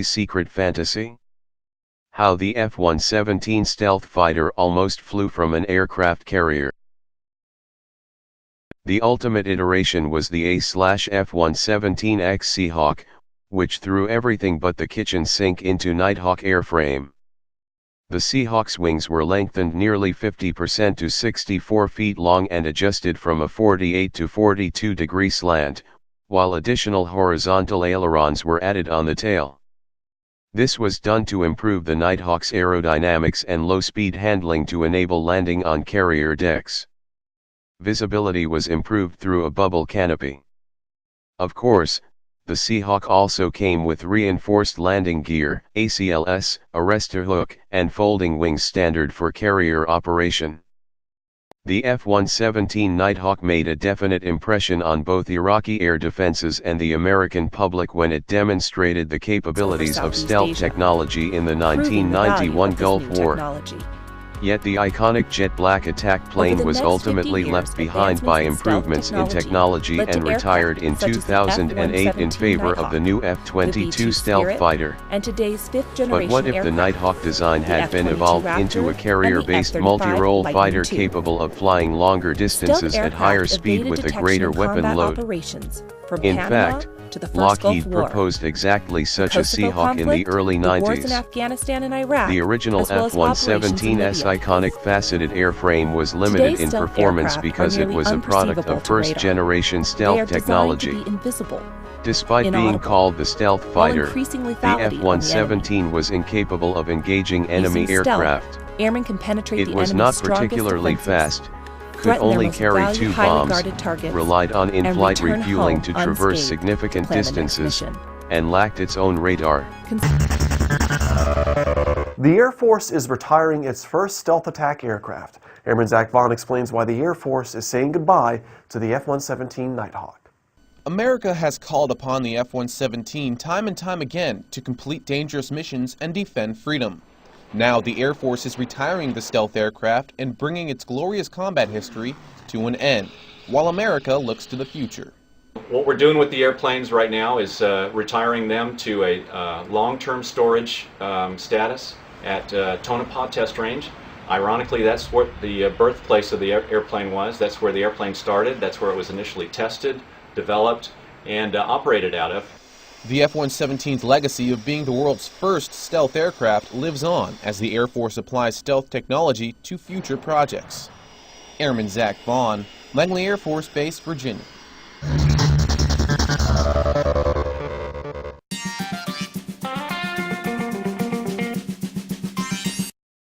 Secret fantasy? How the F-117 stealth fighter almost flew from an aircraft carrier. The ultimate iteration was the A/F-117X Seahawk, which threw everything but the kitchen sink into Nighthawk airframe. The Seahawk's wings were lengthened nearly 50% to 64 feet long and adjusted from a 48 to 42 degree slant, while additional horizontal ailerons were added on the tail. This was done to improve the Nighthawk's aerodynamics and low-speed handling to enable landing on carrier decks. Visibility was improved through a bubble canopy. Of course, the Seahawk also came with reinforced landing gear, ACLS, arrestor hook, and folding wings standard for carrier operation. The F-117 Nighthawk made a definite impression on both Iraqi air defenses and the American public when it demonstrated the capabilities of stealth technology in the 1991 Gulf War. Yet the iconic jet black attack plane was ultimately left behind by improvements in technology and retired in 2008 in favor of the new F-22 stealth fighter. But what if the Nighthawk design had been evolved into a carrier-based multi-role fighter capable of flying longer distances at higher speed with a greater weapon load? In fact, Lockheed proposed exactly such a Seahawk in the early 90s. The original F-117's iconic faceted airframe was limited in performance because it was a product of first-generation stealth technology. Despite being called the stealth fighter, the F-117 was incapable of engaging enemy aircraft. It was not particularly fast, could only carry 2 bombs, relied on in-flight refueling to traverse significant distances, and lacked its own radar. The Air Force is retiring its first stealth attack aircraft. Airman Zach Vaughn explains why the Air Force is saying goodbye to the F-117 Nighthawk. America has called upon the F-117 time and time again to complete dangerous missions and defend freedom. Now the Air Force is retiring the stealth aircraft and bringing its glorious combat history to an end, while America looks to the future. What we're doing with the airplanes right now is retiring them to a long-term storage status at Tonopah Test Range. Ironically, that's what the birthplace of the airplane was. That's where the airplane started. That's where it was initially tested, developed, and operated out of. The F-117's legacy of being the world's first stealth aircraft lives on as the Air Force applies stealth technology to future projects. Airman Zach Vaughn, Langley Air Force Base, Virginia.